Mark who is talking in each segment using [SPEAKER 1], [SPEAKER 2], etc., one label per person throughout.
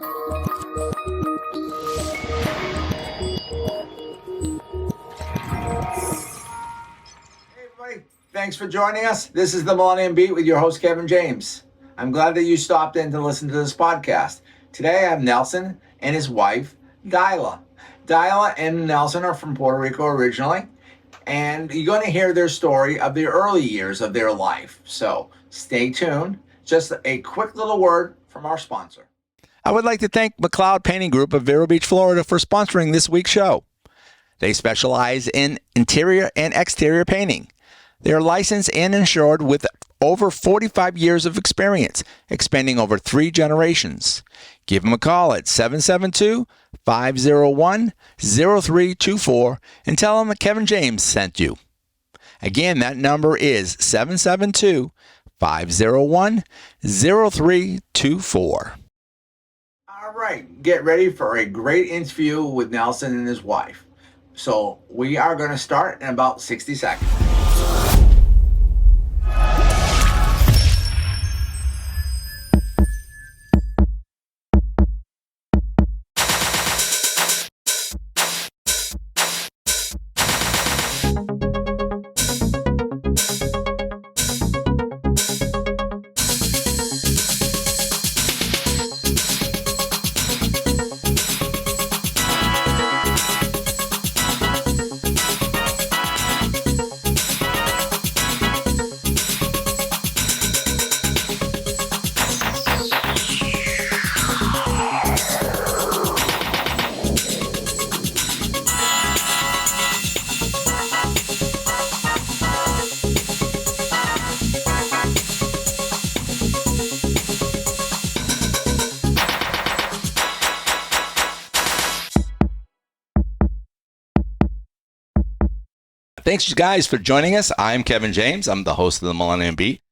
[SPEAKER 1] Everybody, thanks for joining us. This is the Millennium Beat with your host, Kevin James. I'm glad that you stopped in to listen to this podcast. Today I have Nelson and his wife, Dayla. Dayla and Nelson are from Puerto Rico originally, and you're going to hear their story of the early years of their life. So stay tuned. Just a quick little word from our sponsor. I would like to thank McLeod Painting Group of Vero Beach, Florida for sponsoring this week's show. They specialize in interior and exterior painting. They are licensed and insured with over 45 years of experience, expanding over 3 generations. Give them a call at 772-501-0324 and tell them that Kevin James sent you. Again, that number is 772-501-0324. All right, get ready for a great interview with Nelson and his wife. So we are going to start in about 60 seconds. Thanks, guys, for joining us. I'm Kevin James. I'm the host of the Millennium Beat.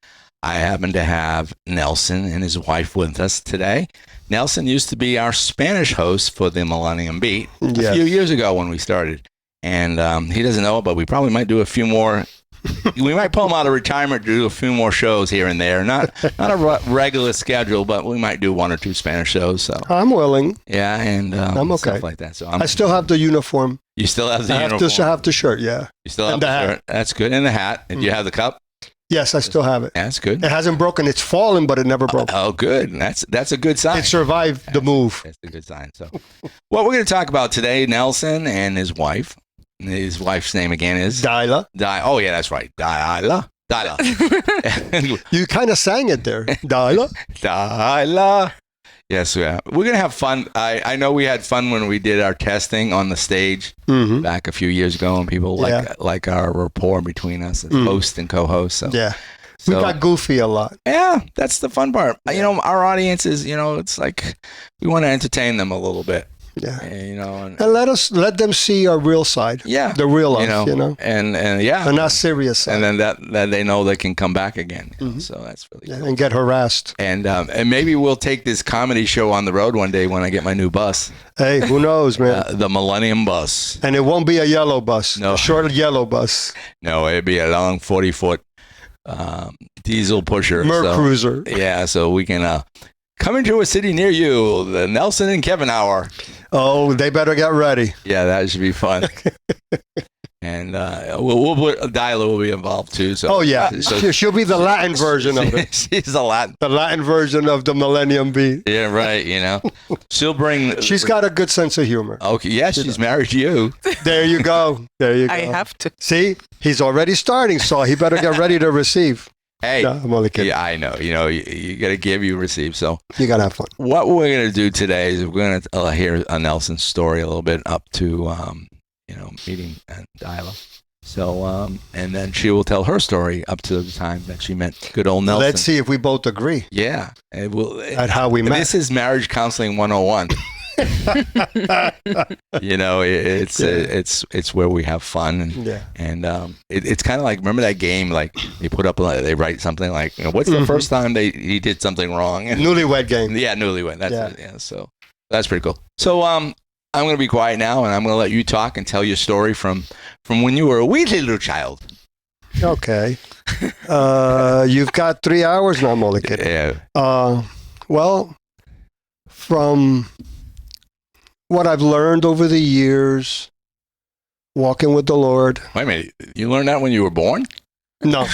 [SPEAKER 1] I happen to have Nelson and his wife with us today. Nelson used to be our Spanish host for the Millennium Beat a few years ago when we started. And he doesn't know it, but we probably might do a few more. We might pull him out of retirement to do a few more shows here and there. Not a regular schedule, but we might do 1 or 2 Spanish shows. So
[SPEAKER 2] I'm willing.
[SPEAKER 1] Yeah, and
[SPEAKER 2] I'm okay.
[SPEAKER 1] Stuff like that. So
[SPEAKER 2] I still have the uniform.
[SPEAKER 1] You still have the uniform?
[SPEAKER 2] I have the shirt, yeah.
[SPEAKER 1] You still have the shirt? That's good. And the hat. And do you have the cup? Yes,
[SPEAKER 2] I still have it.
[SPEAKER 1] That's good.
[SPEAKER 2] It hasn't broken. It's fallen, but it never broke.
[SPEAKER 1] Oh, good. That's a good sign.
[SPEAKER 2] It survived the move.
[SPEAKER 1] That's a good sign. So what we're going to talk about today, Nelson and his wife. His wife's name again is?
[SPEAKER 2] Dayla.
[SPEAKER 1] Oh, yeah, that's right. Dayla.
[SPEAKER 2] You kind of sang it there. Dayla.
[SPEAKER 1] Dayla. Yes, we're going to have fun. I know we had fun when we did our testing on the stage back a few years ago, and people like our rapport between us as host and co-host. So.
[SPEAKER 2] Yeah. We got goofy a lot.
[SPEAKER 1] Yeah, that's the fun part. Yeah. You know, our audience is, it's like we want to entertain them a little bit.
[SPEAKER 2] Yeah.
[SPEAKER 1] And
[SPEAKER 2] let them see our real side.
[SPEAKER 1] Yeah.
[SPEAKER 2] The real us,
[SPEAKER 1] And yeah.
[SPEAKER 2] The not serious side.
[SPEAKER 1] And then that they know they can come back again. So that's really cool.
[SPEAKER 2] And get harassed.
[SPEAKER 1] And maybe we'll take this comedy show on the road one day when I get my new bus.
[SPEAKER 2] Hey, who knows, man?
[SPEAKER 1] The Millennium Bus.
[SPEAKER 2] And it won't be a yellow bus.
[SPEAKER 1] No.
[SPEAKER 2] A short yellow bus.
[SPEAKER 1] No, it'd be a long 40-foot diesel pusher.
[SPEAKER 2] Cruiser.
[SPEAKER 1] Yeah, so we can... Coming to a city near you, the Nelson and Kevin Hour.
[SPEAKER 2] Oh, they better get ready.
[SPEAKER 1] Yeah, that should be fun. And Dayla will be involved too. So.
[SPEAKER 2] Oh yeah, so she'll be the Latin version of it.
[SPEAKER 1] She's the
[SPEAKER 2] Latin version of the Millennium Beat.
[SPEAKER 1] Yeah, right. She'll bring.
[SPEAKER 2] She's got a good sense of humor.
[SPEAKER 1] Okay, yeah, she's married to you.
[SPEAKER 2] There you go. I
[SPEAKER 3] have to.
[SPEAKER 2] See, he's already starting, so he better get ready to receive.
[SPEAKER 1] Hey,
[SPEAKER 2] no, I'm only kidding.
[SPEAKER 1] Yeah, I know. You got to give, you receive. So
[SPEAKER 2] you got to have fun.
[SPEAKER 1] What we're going to do today is we're going to hear Nelson's story a little bit up to, meeting Dayla. So, and then she will tell her story up to the time that she met good old Nelson.
[SPEAKER 2] Let's see if we both agree.
[SPEAKER 1] Yeah.
[SPEAKER 2] At how we met.
[SPEAKER 1] This is Marriage Counseling 101. It's where we have fun, and it's kind of like, remember that game, like they write something like, what's the first time he did something wrong?
[SPEAKER 2] Newlywed game.
[SPEAKER 1] Yeah, newlywed. That's it. Yeah. So that's pretty cool. So I'm going to be quiet now, and I'm going to let you talk and tell your story from when you were a wee little child.
[SPEAKER 2] Okay. You've got 3 hours now. I'm only kidding.
[SPEAKER 1] Yeah.
[SPEAKER 2] Well, from what I've learned over the years, walking with the Lord.
[SPEAKER 3] Wait a minute. You learned that when you were born?
[SPEAKER 2] No,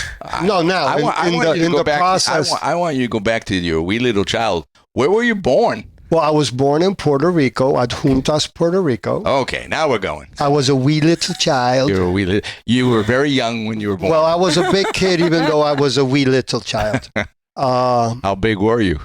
[SPEAKER 2] no. Now in the process.
[SPEAKER 3] I want you to go back to your wee little child. Where were you born?
[SPEAKER 2] Well, I was born in Puerto Rico, at Juntas, Puerto Rico.
[SPEAKER 3] Okay, now we're going.
[SPEAKER 2] I was a wee little child.
[SPEAKER 3] You were very young when you were born.
[SPEAKER 2] Well, I was a big kid, even though I was a wee little child.
[SPEAKER 3] How big were you?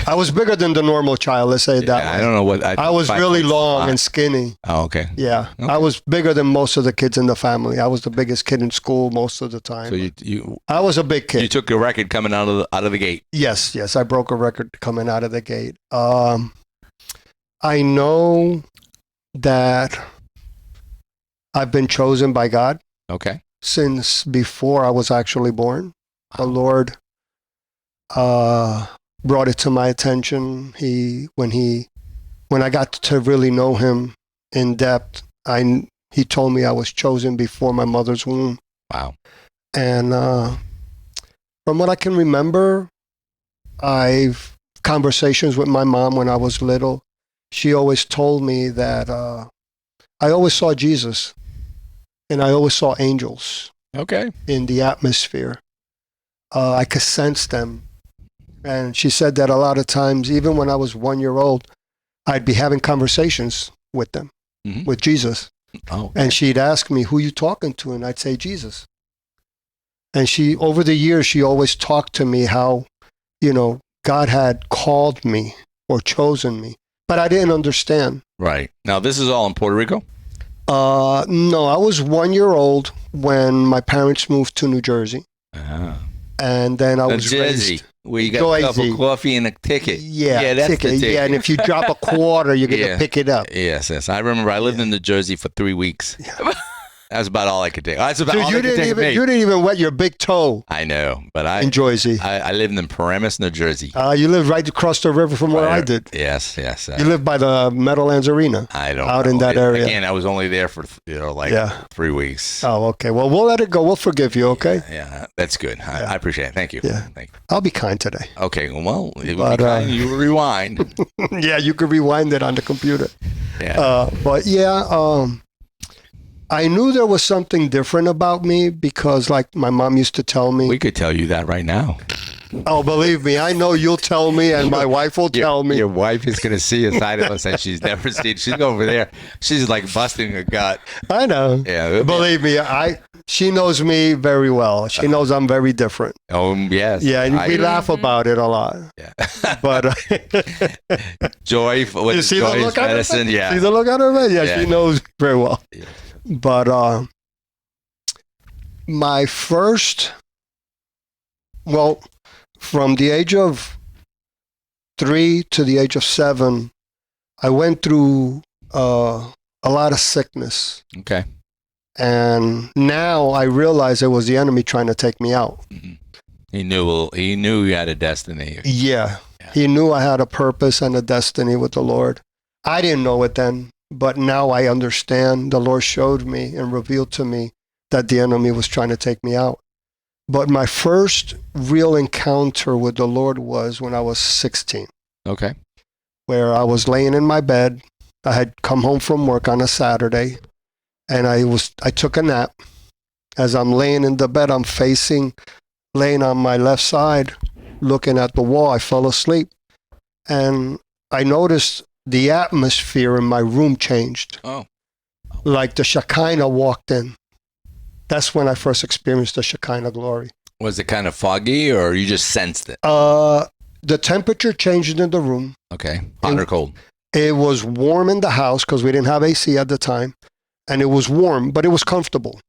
[SPEAKER 2] I was bigger than the normal child, let's say it that way.
[SPEAKER 3] I don't know what.
[SPEAKER 2] I was really long and skinny.
[SPEAKER 3] Oh, okay.
[SPEAKER 2] Yeah. Okay. I was bigger than most of the kids in the family. I was the biggest kid in school most of the time.
[SPEAKER 3] So
[SPEAKER 2] I was a big kid.
[SPEAKER 3] You took a record coming out of the gate.
[SPEAKER 2] Yes. I broke a record coming out of the gate. I know that I've been chosen by God.
[SPEAKER 3] Okay.
[SPEAKER 2] Since before I was actually born. The Lord brought it to my attention. When I got to really know him in depth, he told me I was chosen before my mother's womb.
[SPEAKER 3] Wow.
[SPEAKER 2] And from what I can remember, I've conversations with my mom when I was little. She always told me that I always saw Jesus and I always saw angels.
[SPEAKER 3] Okay.
[SPEAKER 2] In the atmosphere. I could sense them. And she said that a lot of times, even when I was 1 year old, I'd be having conversations with them, with Jesus.
[SPEAKER 3] Oh, okay.
[SPEAKER 2] And she'd ask me, who you talking to? And I'd say, Jesus. And over the years, she always talked to me how, God had called me or chosen me. But I didn't understand.
[SPEAKER 3] Right. Now, this is all in Puerto Rico?
[SPEAKER 2] No, I was 1 year old when my parents moved to New Jersey. And then I was raised.
[SPEAKER 3] Where you got a cup of coffee and a ticket.
[SPEAKER 2] Yeah,
[SPEAKER 3] that's
[SPEAKER 2] ticket.
[SPEAKER 3] the ticket.
[SPEAKER 2] Yeah, and if you drop a quarter, you get to pick it up.
[SPEAKER 3] Yes. I remember I lived in New Jersey for 3 weeks. Yeah. That was about all I could take. That's about all
[SPEAKER 2] you didn't even wet your big toe.
[SPEAKER 3] I know, but
[SPEAKER 2] in Jersey.
[SPEAKER 3] I lived in Paramus, New Jersey.
[SPEAKER 2] You lived right across the river from where I did.
[SPEAKER 3] Yes.
[SPEAKER 2] You lived by the Meadowlands Arena.
[SPEAKER 3] I don't
[SPEAKER 2] out
[SPEAKER 3] know.
[SPEAKER 2] In that area.
[SPEAKER 3] Again, I was only there for 3 weeks.
[SPEAKER 2] Oh, okay. Well, we'll let it go. We'll forgive you. Okay.
[SPEAKER 3] Yeah, that's good. I appreciate it. Thank you.
[SPEAKER 2] Yeah.
[SPEAKER 3] Thank you.
[SPEAKER 2] I'll be kind today.
[SPEAKER 3] Okay. Well, it would be kind. You rewind.
[SPEAKER 2] Yeah, you could rewind it on the computer.
[SPEAKER 3] Yeah.
[SPEAKER 2] But yeah. I knew there was something different about me because, like my mom used to tell me.
[SPEAKER 3] We could tell you that right now.
[SPEAKER 2] Oh, believe me, I know you'll tell me, and my wife will tell me.
[SPEAKER 3] Your wife is going to see a side of us that she's never seen. She's over there. She's like busting her gut.
[SPEAKER 2] I know.
[SPEAKER 3] Yeah.
[SPEAKER 2] Believe me, she knows me very well. She knows I'm very different.
[SPEAKER 3] Oh, yes.
[SPEAKER 2] Yeah, and we laugh about it a lot.
[SPEAKER 3] Yeah.
[SPEAKER 2] But
[SPEAKER 3] Joy, with
[SPEAKER 2] you see
[SPEAKER 3] Joy's
[SPEAKER 2] the look
[SPEAKER 3] medicine, yeah.
[SPEAKER 2] See the look at her face? Yeah, she knows very well.
[SPEAKER 3] Yeah.
[SPEAKER 2] But my first, from the age of 3 to the age of 7, I went through a lot of sickness.
[SPEAKER 3] Okay.
[SPEAKER 2] And now I realize it was the enemy trying to take me out.
[SPEAKER 3] Mm-hmm. He knew you had a destiny.
[SPEAKER 2] Yeah. He knew I had a purpose and a destiny with the Lord. I didn't know it then. But now I understand. The Lord showed me and revealed to me that the enemy was trying to take me out. But my first real encounter with the Lord was when I was 16.
[SPEAKER 3] Okay. Where
[SPEAKER 2] I was laying in my bed. I had come home from work on a Saturday, and I took a nap. As I'm laying in the bed, I'm laying on my left side, looking at the wall. I fell asleep, and I noticed the atmosphere in my room changed.
[SPEAKER 3] Oh.
[SPEAKER 2] Like the Shekinah walked in. That's when I first experienced the Shekinah glory.
[SPEAKER 3] Was it kind of foggy, or you just sensed it?
[SPEAKER 2] The temperature changed in the room.
[SPEAKER 3] Okay. Hot or cold?
[SPEAKER 2] It was warm in the house because we didn't have AC at the time. And it was warm, but it was comfortable.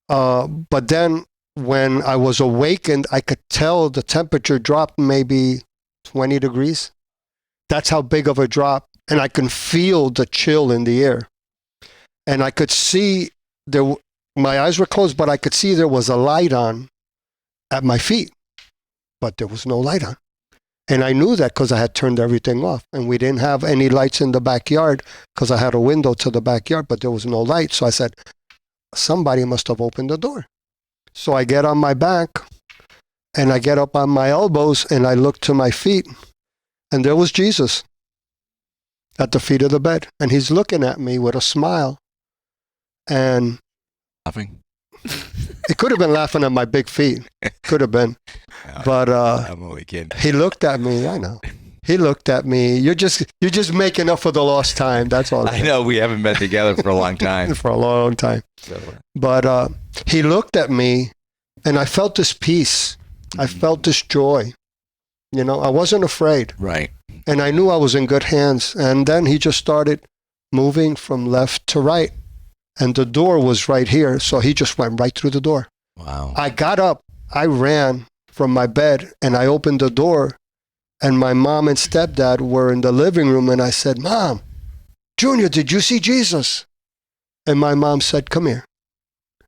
[SPEAKER 2] But then when I was awakened, I could tell the temperature dropped maybe 20 degrees. That's how big of a drop. And I can feel the chill in the air. And I could see my eyes were closed, but I could see there was a light on at my feet. But there was no light on. And I knew that because I had turned everything off. And we didn't have any lights in the backyard because I had a window to the backyard, but there was no light. So I said, somebody must have opened the door. So I get on my back and I get up on my elbows and I look to my feet. And there was Jesus at the feet of the bed. And he's looking at me with a smile. And
[SPEAKER 3] Laughing.
[SPEAKER 2] it could have been laughing at my big feet. Could have been.
[SPEAKER 3] No,
[SPEAKER 2] But
[SPEAKER 3] I'm only kidding.
[SPEAKER 2] he looked at me. I know. He looked at me. You're just making up for the lost time. That's all.
[SPEAKER 3] I know we haven't been together for a long time.
[SPEAKER 2] For a long time.
[SPEAKER 3] So,
[SPEAKER 2] But he looked at me, and I felt this peace. I felt this joy. You know, I wasn't afraid.
[SPEAKER 3] right.
[SPEAKER 2] And I knew I was in good hands. And then he just started moving from left to right. And the door was right here. So he just went right through the door.
[SPEAKER 3] Wow.
[SPEAKER 2] I got up. I ran from my bed, and I opened the door. And my mom and stepdad were in the living room. And I said, Mom, Junior, did you see Jesus? And my mom said, come here.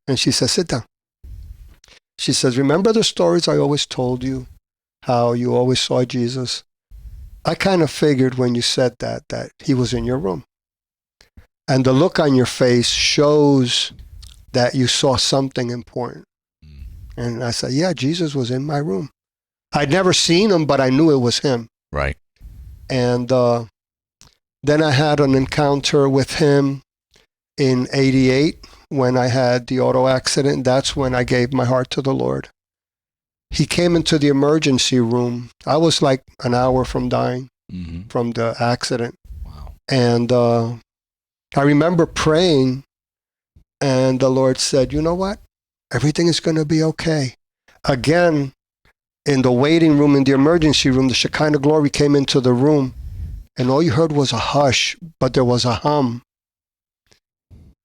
[SPEAKER 2] And she said, sit down. She says, remember the stories I always told you, how you always saw Jesus? I kind of figured when you said that he was in your room. And the look on your face shows that you saw something important. And I said, yeah, Jesus was in my room. I'd never seen him, but I knew it was him.
[SPEAKER 3] Right.
[SPEAKER 2] And then I had an encounter with him in 88 when I had the auto accident. That's when I gave my heart to the Lord. He came into the emergency room. I was like an hour from dying from the accident.
[SPEAKER 3] Wow.
[SPEAKER 2] And I remember praying, and the Lord said, you know what? Everything is going to be okay. Again, in the waiting room, in the emergency room, the Shekinah glory came into the room, and all you heard was a hush, but there was a hum,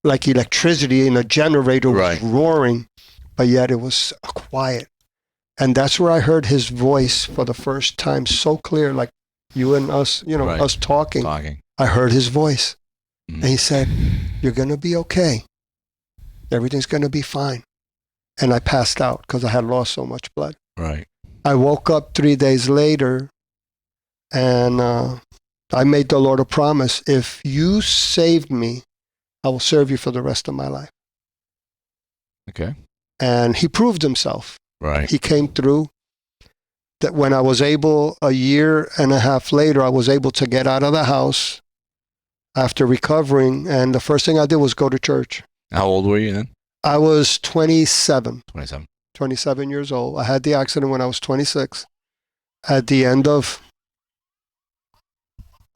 [SPEAKER 2] like electricity in a generator was roaring, but yet it was quiet. And that's where I heard his voice for the first time so clear, like you and us, you know, us talking. I heard his voice. And he said, you're going to be okay. Everything's going to be fine. And I passed out because I had lost so much blood.
[SPEAKER 3] Right.
[SPEAKER 2] I woke up 3 days later, and I made the Lord a promise. If you saved me, I will serve you for the rest of my life.
[SPEAKER 3] Okay.
[SPEAKER 2] And he proved himself.
[SPEAKER 3] Right.
[SPEAKER 2] He came through. That when I was able, a year and a half later, I was able to get out of the house after recovering. And the first thing I did was go to church.
[SPEAKER 3] How old were you then?
[SPEAKER 2] I was 27.
[SPEAKER 3] 27
[SPEAKER 2] years old. I had the accident when I was 26. At the end of...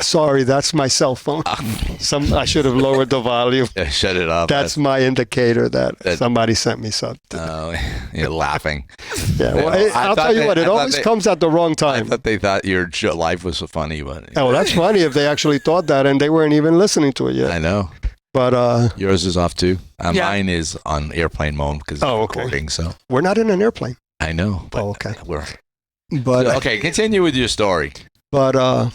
[SPEAKER 2] Sorry, that's my cell phone. I should have lowered the volume.
[SPEAKER 3] Yeah, shut it off.
[SPEAKER 2] That's my indicator that somebody sent me something.
[SPEAKER 3] Oh, you're laughing.
[SPEAKER 2] Yeah, well, I'll tell you what, it always comes at the wrong time.
[SPEAKER 3] I thought they thought your life was so funny. But
[SPEAKER 2] oh, that's funny if they actually thought that and they weren't even listening to it yet.
[SPEAKER 3] I know.
[SPEAKER 2] But
[SPEAKER 3] yours is off too. Mine is on airplane mode because it's recording. So
[SPEAKER 2] we're not in an airplane.
[SPEAKER 3] I know. But
[SPEAKER 2] okay.
[SPEAKER 3] But okay, continue with your story.
[SPEAKER 2] But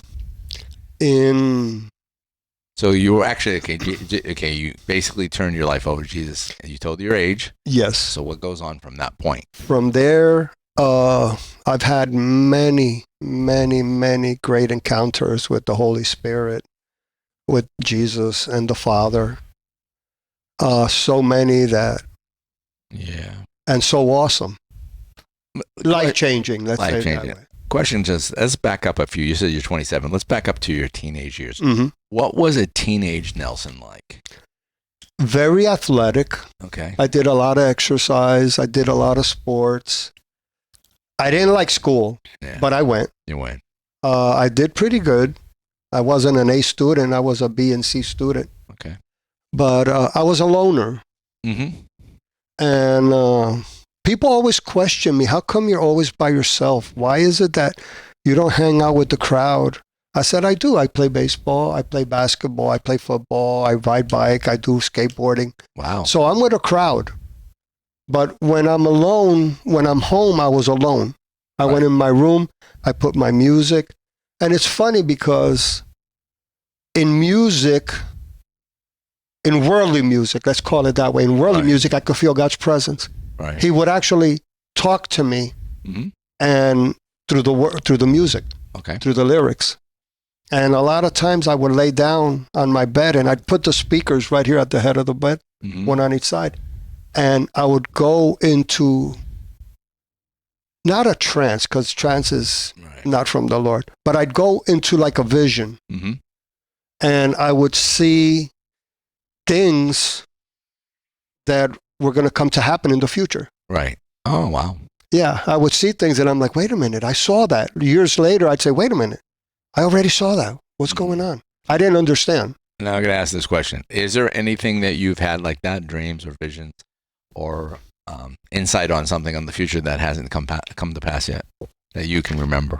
[SPEAKER 3] so you were actually okay. You basically turned your life over to Jesus, and you told your age.
[SPEAKER 2] Yes.
[SPEAKER 3] So what goes on from that point?
[SPEAKER 2] From there, I've had many, many, many great encounters with the Holy Spirit, with Jesus and the Father. So many that, and so awesome, life changing. Let's say it that way.
[SPEAKER 3] Question, let's back up a few. You said you're 27. Let's back up to your teenage years.
[SPEAKER 2] Mm-hmm.
[SPEAKER 3] What was a teenage Nelson like?
[SPEAKER 2] Very athletic.
[SPEAKER 3] Okay.
[SPEAKER 2] I did a lot of exercise. I did a lot of sports. I didn't like school, but I went.
[SPEAKER 3] You went.
[SPEAKER 2] I did pretty good. I wasn't an A student. I was a B and C student.
[SPEAKER 3] Okay.
[SPEAKER 2] But I was a loner.
[SPEAKER 3] Mm-hmm.
[SPEAKER 2] And people always question me, how come you're always by yourself? Why is it that you don't hang out with the crowd? I said, I do. I play baseball. I play basketball. I play football. I ride bike. I do skateboarding.
[SPEAKER 3] Wow.
[SPEAKER 2] So I'm with a crowd. But when I'm alone, when I'm home, I was alone. I went in my room. I put my music. And it's funny because in music, in worldly music, let's call it that way, in worldly music, I could feel God's presence.
[SPEAKER 3] Right.
[SPEAKER 2] He would actually talk to me, and through the music, through the lyrics. And a lot of times I would lay down on my bed and I'd put the speakers right here at the head of the bed, one on each side. And I would go into not a trance, because trance is
[SPEAKER 3] Right.
[SPEAKER 2] not from the Lord, but I'd go into like a vision,
[SPEAKER 3] Mm-hmm.
[SPEAKER 2] and I would see things that were going to come to happen in the future.
[SPEAKER 3] Right. Oh, wow.
[SPEAKER 2] Yeah, I would see things, and I'm like, wait a minute, I saw that. Years later, I'd say, wait a minute, I already saw that. What's going on? I didn't understand.
[SPEAKER 3] Now I'm going to ask this question. Is there anything that you've had like that, dreams or visions or insight on something on the future that hasn't come to pass yet that you can remember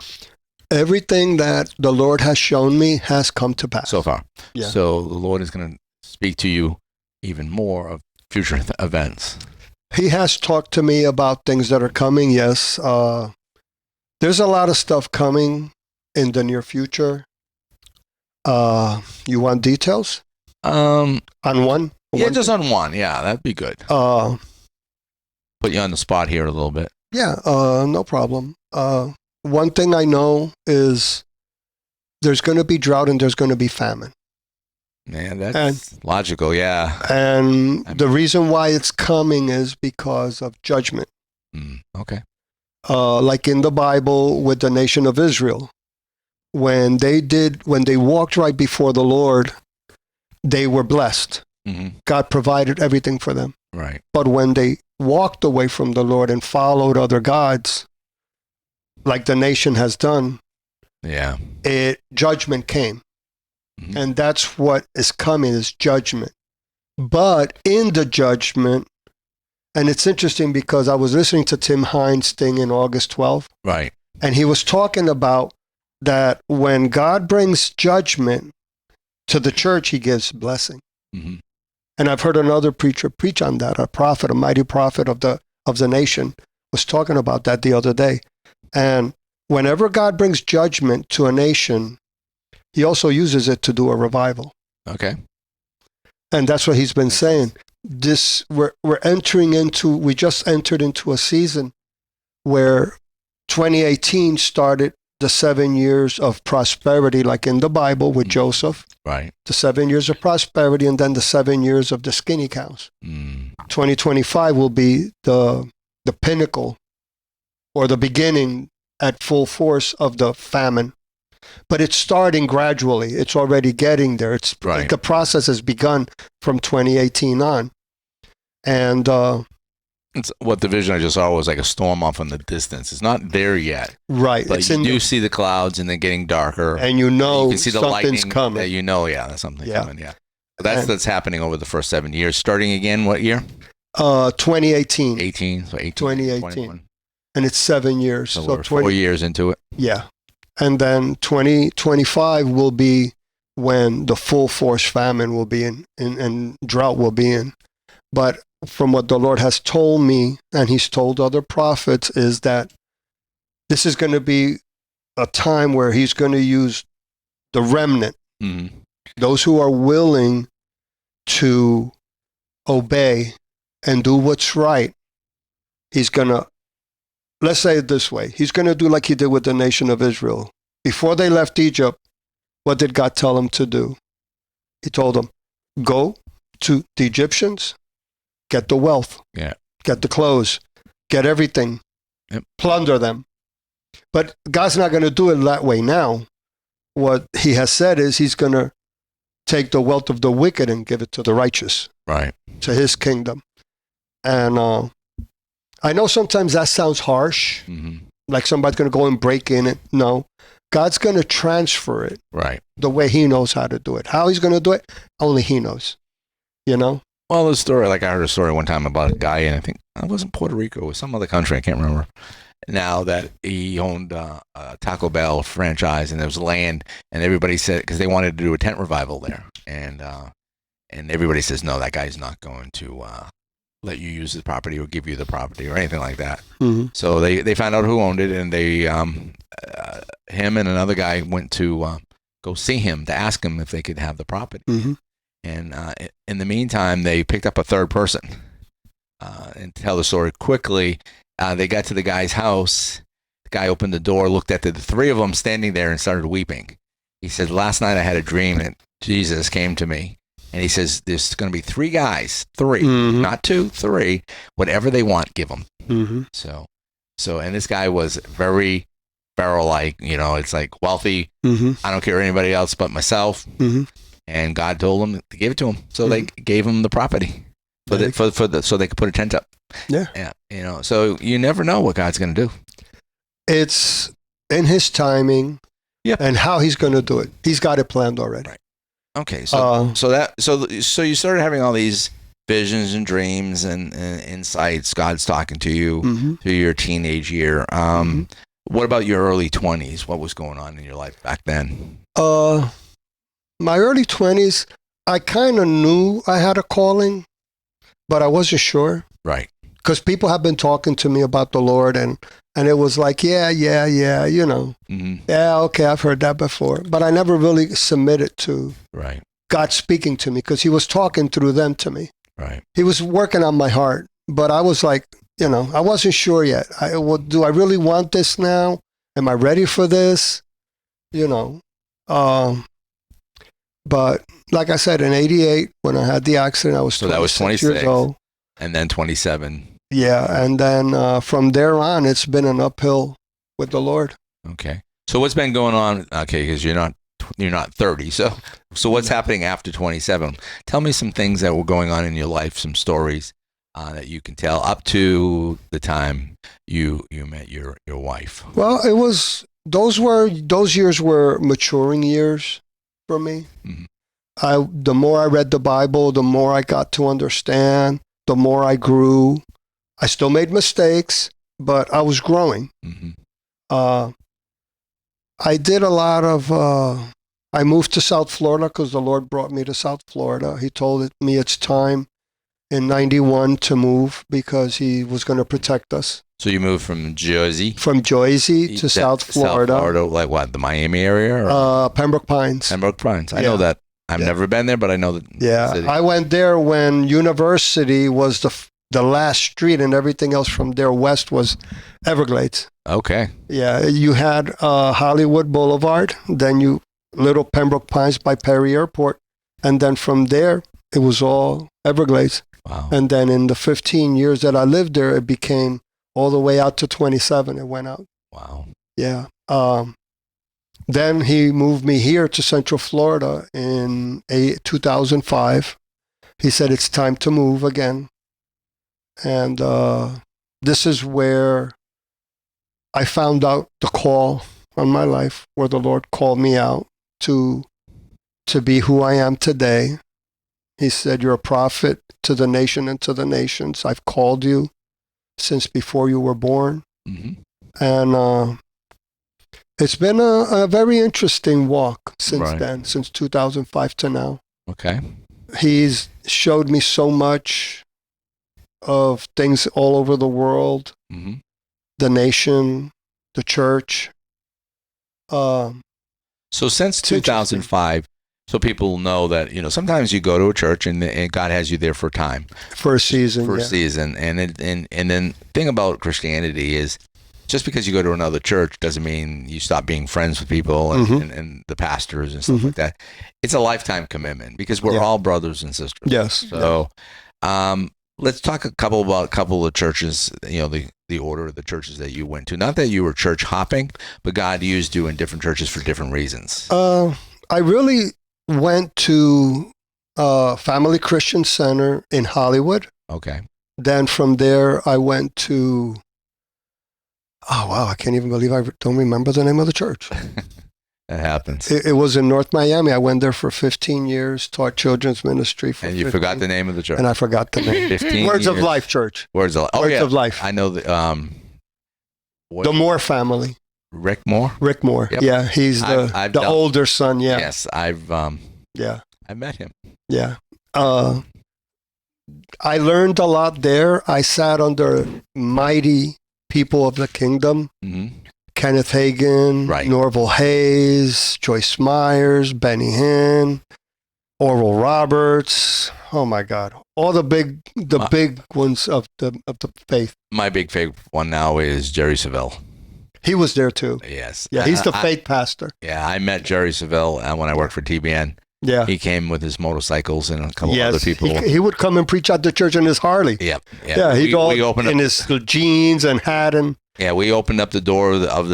[SPEAKER 2] Everything that the Lord has shown me has come to pass.
[SPEAKER 3] so far?
[SPEAKER 2] Yeah.
[SPEAKER 3] So the Lord is going to speak to you even more of future events.
[SPEAKER 2] He has talked to me about things that are coming, yes. There's a lot of stuff coming in the near future. You want details? On one?
[SPEAKER 3] Yeah,
[SPEAKER 2] One
[SPEAKER 3] just on one. Yeah, that'd be good.
[SPEAKER 2] thing?
[SPEAKER 3] Put you on the spot here a little bit.
[SPEAKER 2] Yeah, no problem. One thing I know is there's going to be drought and there's going to be famine.
[SPEAKER 3] Man, that's logical. Yeah.
[SPEAKER 2] And the reason why it's coming is because of judgment.
[SPEAKER 3] Okay.
[SPEAKER 2] Like in the Bible with the nation of Israel. When they walked right before the Lord, they were blessed.
[SPEAKER 3] Mm-hmm.
[SPEAKER 2] God provided everything for them.
[SPEAKER 3] Right.
[SPEAKER 2] But when they walked away from the Lord and followed other gods, like the nation has done,
[SPEAKER 3] Yeah.
[SPEAKER 2] Judgment came.
[SPEAKER 3] Mhm.
[SPEAKER 2] And that's what is coming, is judgment. But in the judgment, and it's interesting because I was listening to Tim Hines' thing in August 12th,
[SPEAKER 3] Right.
[SPEAKER 2] and he was talking about that when God brings judgment to the church, he gives blessing.
[SPEAKER 3] Mm-hmm.
[SPEAKER 2] And I've heard another preacher preach on that, a prophet, a mighty prophet of the nation, was talking about that the other day. And whenever God brings judgment to a nation, he also uses it to do a revival.
[SPEAKER 3] Okay.
[SPEAKER 2] And that's what he's been saying. We just entered into a season where 2018 started the 7 years of prosperity, like in the Bible with Joseph,
[SPEAKER 3] Right.
[SPEAKER 2] the 7 years of prosperity, and then the 7 years of the skinny cows. 2025 will be the pinnacle or the beginning at full force of the famine. But it's starting gradually. It's already getting there.
[SPEAKER 3] Right.
[SPEAKER 2] The process has begun from 2018 on. And
[SPEAKER 3] It's what the vision I just saw was like a storm off in the distance. It's not there yet,
[SPEAKER 2] right,
[SPEAKER 3] but
[SPEAKER 2] it's
[SPEAKER 3] you
[SPEAKER 2] in
[SPEAKER 3] do see the clouds and they're getting darker.
[SPEAKER 2] and
[SPEAKER 3] You can see the
[SPEAKER 2] something's
[SPEAKER 3] lightning.
[SPEAKER 2] coming.
[SPEAKER 3] That you know, yeah, that's something
[SPEAKER 2] Yeah.
[SPEAKER 3] coming. Yeah. That's happening over the first 7 years. Starting again, what year?
[SPEAKER 2] 2018,
[SPEAKER 3] 18. So 18.
[SPEAKER 2] 2018.
[SPEAKER 3] 21.
[SPEAKER 2] and it's 7 years.
[SPEAKER 3] So,
[SPEAKER 2] So
[SPEAKER 3] we're 4 years into it.
[SPEAKER 2] yeah. And then 2025 will be when the full force famine will be in and drought will be in. But from what the Lord has told me, and he's told other prophets, is that this is going to be a time where he's going to use the remnant,
[SPEAKER 3] Mm-hmm.
[SPEAKER 2] those who are willing to obey and do what's right. He's going to, let's say it this way, he's going to do like he did with the nation of Israel. Before they left Egypt, what did God tell him to do? He told them, go to the Egyptians, get the wealth,
[SPEAKER 3] Yeah.
[SPEAKER 2] get the clothes, get everything,
[SPEAKER 3] Yep.
[SPEAKER 2] plunder them. But God's not going to do it that way now. What he has said is he's going to take the wealth of the wicked and give it to the righteous,
[SPEAKER 3] Right.
[SPEAKER 2] to his kingdom. And I know sometimes that sounds harsh,
[SPEAKER 3] Mm-hmm.
[SPEAKER 2] like somebody's going to go and break in it. No, God's going to transfer it
[SPEAKER 3] Right.
[SPEAKER 2] the way he knows how to do it. How he's going to do it, only he knows, you know?
[SPEAKER 3] Well, the story, like I heard a story one time about a guy, and I think it wasn't Puerto Rico, it was some other country, I can't remember. Now that he owned a Taco Bell franchise, and there was land, and everybody said, because they wanted to do a tent revival there, and everybody says, no, that guy's not going to let you use the property or give you the property or anything like that.
[SPEAKER 2] Mm-hmm.
[SPEAKER 3] So they found out who owned it, and they him and another guy went to go see him to ask him if they could have the property.
[SPEAKER 2] Mm-hmm.
[SPEAKER 3] And in the meantime, they picked up a third person. And to tell the story quickly, they got to the guy's house. The guy opened the door, looked at the three of them standing there, and started weeping. He said, last night I had a dream that Jesus came to me. And he says, there's going to be three guys,
[SPEAKER 2] Mm-hmm.
[SPEAKER 3] not two, three. Whatever they want, give them.
[SPEAKER 2] Mm-hmm.
[SPEAKER 3] So So, and this guy was very Pharaoh-like. It's like wealthy.
[SPEAKER 2] Mm-hmm.
[SPEAKER 3] I don't care anybody else but myself.
[SPEAKER 2] Mm-hmm.
[SPEAKER 3] And God told him to give it to him, so they gave him the property so they could put a tent up.
[SPEAKER 2] Yeah.
[SPEAKER 3] Yeah. So you never know what God's going to do.
[SPEAKER 2] It's in His timing.
[SPEAKER 3] Yep.
[SPEAKER 2] And how He's going to do it. He's got it planned already.
[SPEAKER 3] Right. Okay. So you started having all these visions and dreams and insights. God's talking to you through your teenage year. What about your early 20s? What was going on in your life back then?
[SPEAKER 2] My early 20s, I kind of knew I had a calling, but I wasn't sure.
[SPEAKER 3] Right.
[SPEAKER 2] Because people have been talking to me about the Lord, and it was like, yeah, yeah, okay, I've heard that before. But I never really submitted to God speaking to me, because He was talking through them to me.
[SPEAKER 3] Right. He
[SPEAKER 2] was working on my heart, but I was like, I wasn't sure yet. Do I really want this now? Am I ready for this? But like I said, in '88, when I had the accident, I was 26 years old.
[SPEAKER 3] And then 27.
[SPEAKER 2] Yeah, and then from there on, it's been an uphill with the Lord.
[SPEAKER 3] Okay. So what's been going on? Okay, because you're not 30. So what's happening after 27? Tell me some things that were going on in your life, some stories that you can tell up to the time you met your wife.
[SPEAKER 2] Well, those years were maturing years for me. Mm-hmm. The more I read the Bible, the more I got to understand, the more I grew. I still made mistakes, but I was growing. Mm-hmm. I did a lot of, I moved to South Florida because the Lord brought me to South Florida. He told me it's time in 91 to move because He was going to protect us.
[SPEAKER 3] So you moved from Jersey?
[SPEAKER 2] From Jersey to South Florida.
[SPEAKER 3] South Florida, like what, the Miami area? Or?
[SPEAKER 2] Pembroke Pines.
[SPEAKER 3] Pembroke Pines. I know that. I've never been there, but I know that.
[SPEAKER 2] Yeah,
[SPEAKER 3] city.
[SPEAKER 2] I went there when University was the last street, and everything else from there west was Everglades.
[SPEAKER 3] Okay.
[SPEAKER 2] Yeah, you had Hollywood Boulevard, then Little Pembroke Pines by Perry Airport, and then from there it was all Everglades.
[SPEAKER 3] Wow.
[SPEAKER 2] And then in the 15 years that I lived there, it became all the way out to 27. It went out.
[SPEAKER 3] Wow.
[SPEAKER 2] Yeah. Then He moved me here to Central Florida in 2005. He said, it's time to move again. And this is where I found out the call on my life, where the Lord called me out to be who I am today. He said, you're a prophet to the nation and to the nations. I've called you since before you were born. Mm-hmm. And it's been a very interesting walk since then, since 2005 to now.
[SPEAKER 3] Okay.
[SPEAKER 2] He's showed me so much of things all over the world, the nation, the church.
[SPEAKER 3] So since 2005, so people know that, sometimes you go to a church and God has you there for a time.
[SPEAKER 2] For a season.
[SPEAKER 3] For a season. And then thing about Christianity is, just because you go to another church doesn't mean you stop being friends with people and the pastors and stuff like that. It's a lifetime commitment because we're all brothers and sisters.
[SPEAKER 2] Yes.
[SPEAKER 3] So let's talk about a couple of churches, the order of the churches that you went to. Not that you were church hopping, but God used you in different churches for different reasons.
[SPEAKER 2] I really went to Family Christian Center in Hollywood.
[SPEAKER 3] Okay.
[SPEAKER 2] Then from there, I went to... Oh, wow. I can't even believe I don't remember the name of the church.
[SPEAKER 3] That happens.
[SPEAKER 2] It was in North Miami. I went there for 15 years, taught children's ministry for
[SPEAKER 3] And you forgot the name of the church.
[SPEAKER 2] And I forgot the name.
[SPEAKER 3] 15
[SPEAKER 2] Words
[SPEAKER 3] years.
[SPEAKER 2] of Life Church.
[SPEAKER 3] Words of Life. Oh,
[SPEAKER 2] Words of Life.
[SPEAKER 3] I know the...
[SPEAKER 2] the Moore family.
[SPEAKER 3] Rick Moore?
[SPEAKER 2] Rick Moore. Yep. Yeah, he's the older son, yeah.
[SPEAKER 3] Yes, I've met him.
[SPEAKER 2] Yeah. I learned a lot there. I sat under mighty people of the kingdom. Mm-hmm. Kenneth Hagin, Norval Hayes, Joyce Myers, Benny Hinn, Oral Roberts. Oh my God! All the big ones of the faith.
[SPEAKER 3] My big favorite one now is Jerry Savelle.
[SPEAKER 2] He was there too.
[SPEAKER 3] Yes.
[SPEAKER 2] Yeah, he's the faith pastor.
[SPEAKER 3] Yeah, I met Jerry Savelle when I worked for TBN.
[SPEAKER 2] Yeah.
[SPEAKER 3] He came with his motorcycles and a couple other people.
[SPEAKER 2] He would come and preach at the church in his Harley.
[SPEAKER 3] Yeah.
[SPEAKER 2] Yeah, he'd all in his jeans and hat and.
[SPEAKER 3] Yeah, we opened up the door of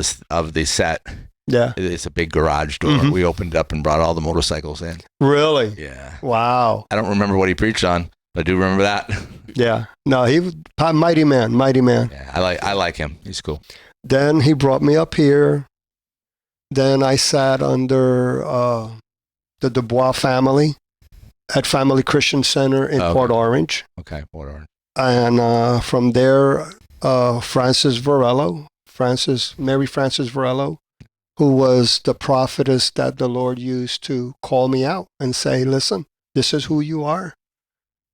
[SPEAKER 3] the set.
[SPEAKER 2] Yeah.
[SPEAKER 3] It's a big garage door.
[SPEAKER 2] Mhm.
[SPEAKER 3] We opened it up and brought all the motorcycles in.
[SPEAKER 2] Really?
[SPEAKER 3] Yeah.
[SPEAKER 2] Wow.
[SPEAKER 3] I don't remember what he preached on, but I do remember that.
[SPEAKER 2] Yeah. No, he was a mighty man, mighty man.
[SPEAKER 3] Yeah, I like him. He's cool.
[SPEAKER 2] Then he brought me up here. Then I sat under the Dubois family at Family Christian Center in
[SPEAKER 3] Okay.
[SPEAKER 2] Port Orange.
[SPEAKER 3] Okay, Port Orange.
[SPEAKER 2] And from there, Mary Frances Varello, who was the prophetess that the Lord used to call me out and say, listen, this is who you are.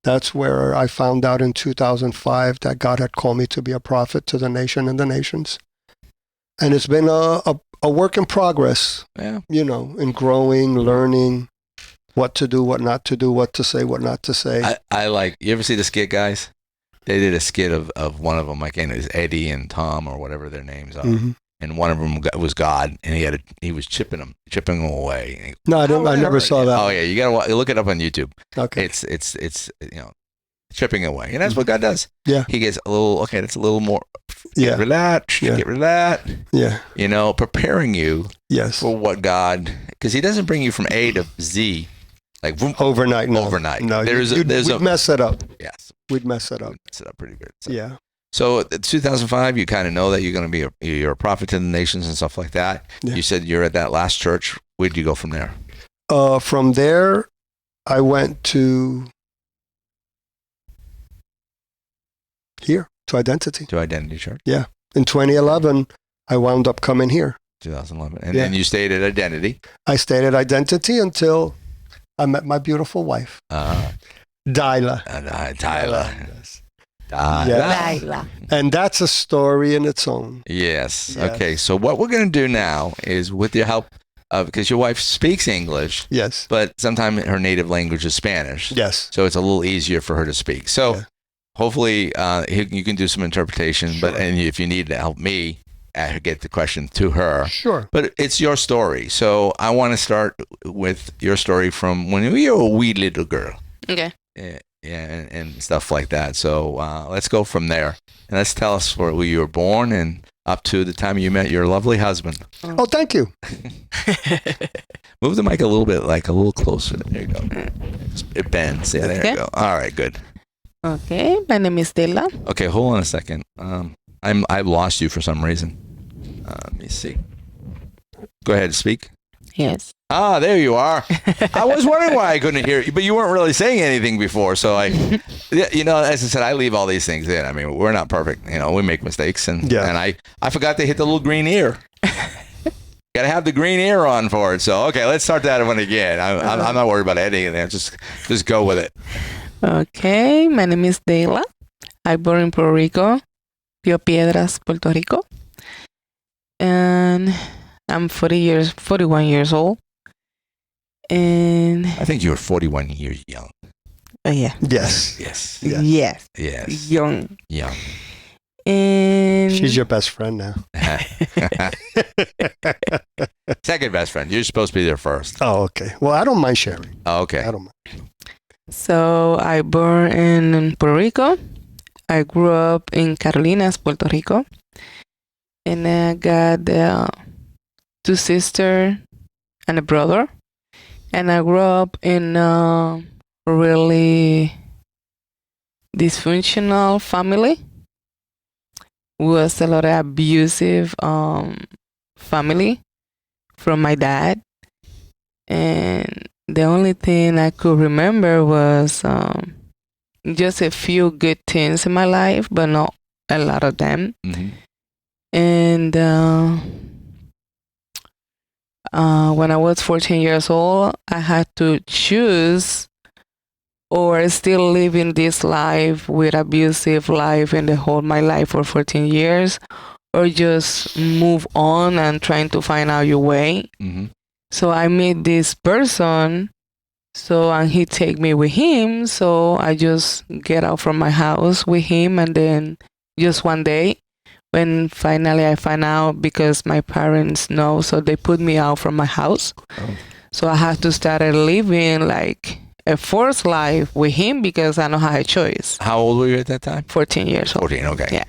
[SPEAKER 2] That's where I found out in 2005 that God had called me to be a prophet to the nation and the nations. And it's been a work in progress,
[SPEAKER 3] Yeah.
[SPEAKER 2] in growing, learning what to do, what not to do, what to say, what not to say.
[SPEAKER 3] I like, you ever see the skit, guys? They did a skit of one of them, like, and it was Eddie and Tom or whatever their names are.
[SPEAKER 2] Mhm.
[SPEAKER 3] And one of them was God, and he was chipping them away. And he,
[SPEAKER 2] No, I never saw that.
[SPEAKER 3] Oh yeah, you gotta look it up on YouTube.
[SPEAKER 2] Okay.
[SPEAKER 3] It's chipping away, and that's what God does.
[SPEAKER 2] Yeah.
[SPEAKER 3] He gets a little, okay, that's a little more.
[SPEAKER 2] Yeah.
[SPEAKER 3] Get rid of that.
[SPEAKER 2] Yeah.
[SPEAKER 3] Get rid of that.
[SPEAKER 2] Yeah.
[SPEAKER 3] Preparing you
[SPEAKER 2] Yes.
[SPEAKER 3] for what God, because He doesn't bring you from A to Z, like boom,
[SPEAKER 2] Overnight. No.
[SPEAKER 3] overnight.
[SPEAKER 2] No.
[SPEAKER 3] We'd
[SPEAKER 2] mess it up.
[SPEAKER 3] yes,
[SPEAKER 2] We'd mess it up.
[SPEAKER 3] we'd mess it up pretty good. So.
[SPEAKER 2] Yeah.
[SPEAKER 3] So at 2005, you kind of know that you're going to be you're a prophet to the nations and stuff like that.
[SPEAKER 2] Yeah.
[SPEAKER 3] You said you're at that last church. Where'd you go from there?
[SPEAKER 2] From there, I went to here, to Identity.
[SPEAKER 3] To Identity Church,
[SPEAKER 2] In 2011, I wound up coming here.
[SPEAKER 3] 2011, and
[SPEAKER 2] Yeah.
[SPEAKER 3] then you stayed at Identity.
[SPEAKER 2] I stayed at Identity until I met my beautiful wife, Dayla.
[SPEAKER 3] Tyler.
[SPEAKER 2] Yes.
[SPEAKER 4] Dayla.
[SPEAKER 2] And that's a story in its own.
[SPEAKER 3] Yes.
[SPEAKER 2] Yes.
[SPEAKER 3] Okay. So what we're going to do now is, with your help of, because your wife speaks English,
[SPEAKER 2] Yes.
[SPEAKER 3] but sometimes her native language is Spanish.
[SPEAKER 2] Yes.
[SPEAKER 3] So it's a little easier for her to speak. So
[SPEAKER 2] Yeah.
[SPEAKER 3] hopefully you can do some interpretation.
[SPEAKER 2] Sure.
[SPEAKER 3] And if you need to help me get the question to her.
[SPEAKER 2] Sure.
[SPEAKER 3] But it's your story. So I want to start with your story from when you were a wee little girl.
[SPEAKER 4] Okay.
[SPEAKER 3] And stuff like that. So let's go from there. And let's tell us where you were born and up to the time you met your lovely husband.
[SPEAKER 2] Oh, thank you.
[SPEAKER 3] Move the mic a little closer. There you go. It bends. Yeah, there
[SPEAKER 4] Okay.
[SPEAKER 3] you go. All right, good.
[SPEAKER 4] Okay. My name is Dayla.
[SPEAKER 3] Okay, hold on a second. I've lost you for some reason. Let me see. Go ahead, speak.
[SPEAKER 4] Yes.
[SPEAKER 3] Ah, there you are. I was wondering why I couldn't hear you, but you weren't really saying anything before. So as I said, I leave all these things in. I mean, we're not perfect. We make mistakes, and I forgot to hit the little green ear. Got to have the green ear on for it. So okay, let's start that one again. I'm not worried about editing it. Just go with it.
[SPEAKER 4] Okay. My name is Dayla. I born in Puerto Rico, Pio Piedras, Puerto Rico, and I'm 41 years old. And
[SPEAKER 3] I think you were 41 years young.
[SPEAKER 4] yeah.
[SPEAKER 2] Yes.
[SPEAKER 3] Yes.
[SPEAKER 2] Yes.
[SPEAKER 4] Yes.
[SPEAKER 3] Yes.
[SPEAKER 4] Young.
[SPEAKER 3] Young.
[SPEAKER 4] And
[SPEAKER 2] She's your best friend now.
[SPEAKER 3] Second best friend. You're supposed to be there first.
[SPEAKER 2] Oh, okay. Well, I don't mind sharing.
[SPEAKER 3] Oh, okay.
[SPEAKER 2] I don't mind.
[SPEAKER 4] so I born in Puerto Rico. I grew up in Carolinas, Puerto Rico. And I got 2 sisters and a brother. And I grew up in a really dysfunctional family. Was a lot of abusive family from my dad. And the only thing I could remember was just a few good things in my life, but not a lot of them.
[SPEAKER 3] Mm-hmm.
[SPEAKER 4] And when I was 14 years old, I had to choose or still living this life with abusive life and the whole my life for 14 years, or just move on and trying to find out your way.
[SPEAKER 3] Mm-hmm.
[SPEAKER 4] So I met this person, and he take me with him. So I just get out from my house with him, and then just one day, when finally I find out because my parents know, so they put me out from my house.
[SPEAKER 3] Oh.
[SPEAKER 4] So I had to start living like a forced life with him because I don't have a choice.
[SPEAKER 3] How old were you at that time?
[SPEAKER 4] 14 years old.
[SPEAKER 3] 14, okay.
[SPEAKER 4] Yeah.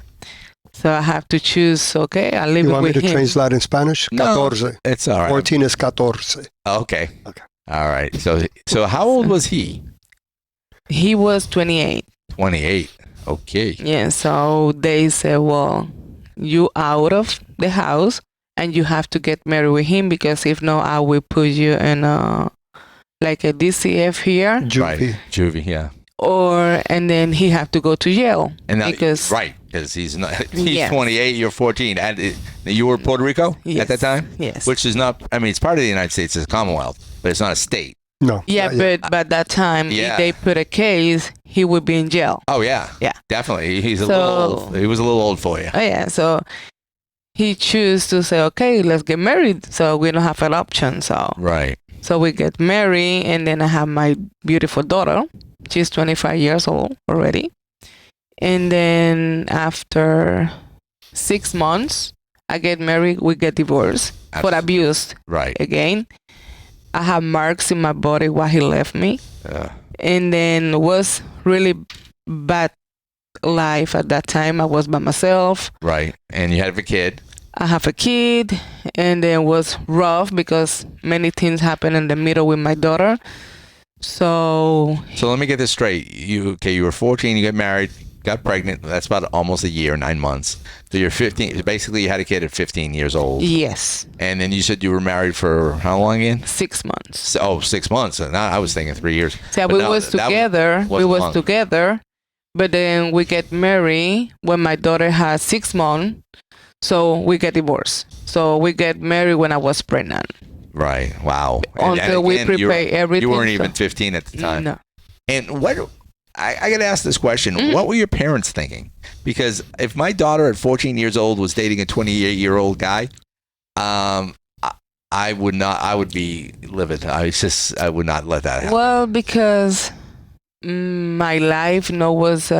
[SPEAKER 4] So I have to choose. Okay, I live
[SPEAKER 2] You want me
[SPEAKER 4] with
[SPEAKER 2] to
[SPEAKER 4] him.
[SPEAKER 2] translate in Spanish?
[SPEAKER 3] No,
[SPEAKER 2] 14.
[SPEAKER 3] it's all right.
[SPEAKER 2] 14 is 14.
[SPEAKER 3] Okay.
[SPEAKER 2] Okay.
[SPEAKER 3] All right. So how old was he?
[SPEAKER 4] He was 28.
[SPEAKER 3] 28. Okay.
[SPEAKER 4] Yeah. So they said, well, you out of the house and you have to get married with him because if not, I will put you in like a DCF here,
[SPEAKER 2] Juvie.
[SPEAKER 3] Right. Juvie, yeah.
[SPEAKER 4] and then he have to go to jail
[SPEAKER 3] And now,
[SPEAKER 4] because
[SPEAKER 3] because he's not. He's
[SPEAKER 4] Yes.
[SPEAKER 3] 28. You're 14. And you were in Puerto Rico at that
[SPEAKER 4] Yes.
[SPEAKER 3] time,
[SPEAKER 4] Yes.
[SPEAKER 3] which is not. I mean, it's part of the United States. It's a Commonwealth, but it's not a state.
[SPEAKER 2] No.
[SPEAKER 4] yeah,
[SPEAKER 2] not yet.
[SPEAKER 4] but by that time,
[SPEAKER 3] Yeah.
[SPEAKER 4] if they put a case, he would be in jail.
[SPEAKER 3] Oh yeah.
[SPEAKER 4] Yeah.
[SPEAKER 3] Definitely. He's a
[SPEAKER 4] So-
[SPEAKER 3] little old. He was a little old for you.
[SPEAKER 4] Oh yeah, so he chose to say, okay, let's get married. So we don't have an option.
[SPEAKER 3] Right.
[SPEAKER 4] So we get married, and then I have my beautiful daughter. She's 25 years old already. And then after 6 months, I get married. We get divorced for abuse
[SPEAKER 3] Right.
[SPEAKER 4] again. I have marks in my body while he left me. And then was really bad life at that time. I was by myself.
[SPEAKER 3] Right. And you have a kid.
[SPEAKER 4] I have a kid, and then was rough because many things happened in the middle with my daughter. So
[SPEAKER 3] So let me get this straight. You were 14. You get married. Got pregnant. That's about almost a year, 9 months. So you're 15. Basically, you had a kid at 15 years old.
[SPEAKER 4] yes,
[SPEAKER 3] And then you said you were married for how long again?
[SPEAKER 4] 6 months.
[SPEAKER 3] So, 6 months. And I was thinking 3 years.
[SPEAKER 4] So
[SPEAKER 3] But
[SPEAKER 4] we
[SPEAKER 3] no,
[SPEAKER 4] was
[SPEAKER 3] that
[SPEAKER 4] together. We
[SPEAKER 3] wasn't
[SPEAKER 4] was
[SPEAKER 3] long.
[SPEAKER 4] together, but then we get married when my daughter had 6 months. So we get divorced. So we get married when I was pregnant.
[SPEAKER 3] Right. Wow.
[SPEAKER 4] Until we prepare everything.
[SPEAKER 3] You weren't
[SPEAKER 4] so-
[SPEAKER 3] even 15 at the time.
[SPEAKER 4] No.
[SPEAKER 3] And what I got to ask this question:
[SPEAKER 4] Mm.
[SPEAKER 3] What were your parents thinking? Because if my daughter at 14 years old was dating a 28-year-old guy, I would not. I would be livid. I would not let that happen.
[SPEAKER 4] Well, because my life, was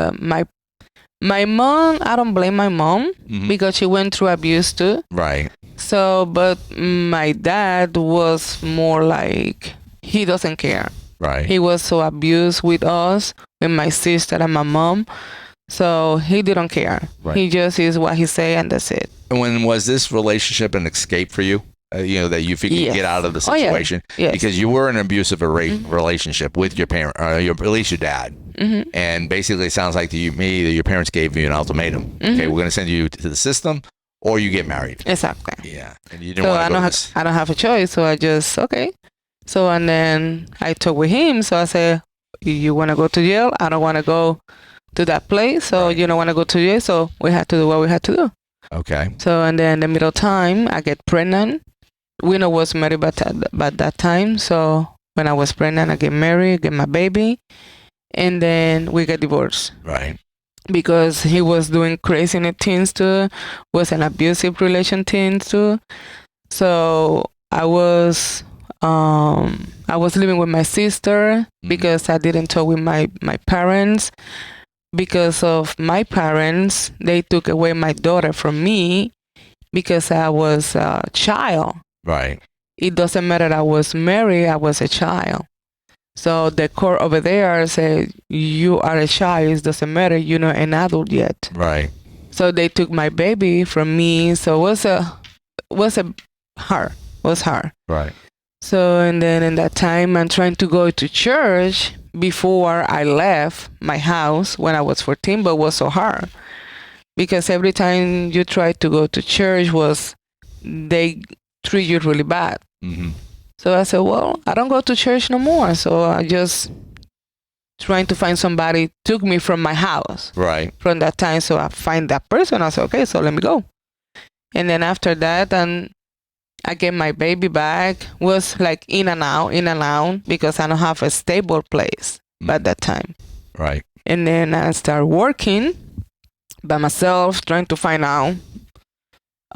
[SPEAKER 4] my mom. I don't blame my mom
[SPEAKER 3] Mhm.
[SPEAKER 4] because she went through abuse too.
[SPEAKER 3] Right.
[SPEAKER 4] So, but my dad was more like he doesn't care.
[SPEAKER 3] Right.
[SPEAKER 4] He was so abused with us, with my sister and my mom. So he didn't care.
[SPEAKER 3] Right.
[SPEAKER 4] He just is what he say and that's it.
[SPEAKER 3] And when was this relationship an escape for you? That you could
[SPEAKER 4] Yes.
[SPEAKER 3] get out of the
[SPEAKER 4] Oh, yeah.
[SPEAKER 3] situation
[SPEAKER 4] Yes.
[SPEAKER 3] because you were in an abusive
[SPEAKER 4] Mhm.
[SPEAKER 3] relationship with your parent, or at least your dad.
[SPEAKER 4] hmm
[SPEAKER 3] And basically, it sounds like to me that your parents gave you an ultimatum.
[SPEAKER 4] Mhm.
[SPEAKER 3] Okay, we're going to send you to the system, or you get married.
[SPEAKER 4] Exactly.
[SPEAKER 3] Yeah, and you didn't
[SPEAKER 4] So
[SPEAKER 3] want
[SPEAKER 4] I
[SPEAKER 3] to go
[SPEAKER 4] don't
[SPEAKER 3] to
[SPEAKER 4] have
[SPEAKER 3] this.
[SPEAKER 4] I don't have a choice. So I just okay. So and then I talk with him. So I said, "You want to go to jail? I don't want to go to that place. So
[SPEAKER 3] Right.
[SPEAKER 4] you don't want to go to jail. So we had to do what we had to do.
[SPEAKER 3] Okay,
[SPEAKER 4] So and then in the middle time, I get pregnant. We know was married by that time. So when I was pregnant, I get married, get my baby, and then we get divorced
[SPEAKER 3] right,
[SPEAKER 4] because he was doing crazy things too, was an abusive relation things too. So I was living with my sister because I didn't talk with my parents. Because of my parents, they took away my daughter from me because I was a child.
[SPEAKER 3] right,
[SPEAKER 4] It doesn't matter that I was married, I was a child. So the court over there said, you are a child, it doesn't matter, you're not an adult yet.
[SPEAKER 3] right,
[SPEAKER 4] So they took my baby from me. So it was hard.
[SPEAKER 3] right,
[SPEAKER 4] So and then in that time I'm trying to go to church before I left my house when I was 14, but it was so hard. Because every time you try to go to church they treat you really bad.
[SPEAKER 3] hmm
[SPEAKER 4] So I said, well, I don't go to church no more. So I just trying to find somebody took me from my house
[SPEAKER 3] right,
[SPEAKER 4] from that time. So I find that person. I said, okay, so let me go. And then after that, and I get my baby back. Was like in and out because I don't have a stable place at that time.
[SPEAKER 3] right,
[SPEAKER 4] And then I start working by myself, trying to find out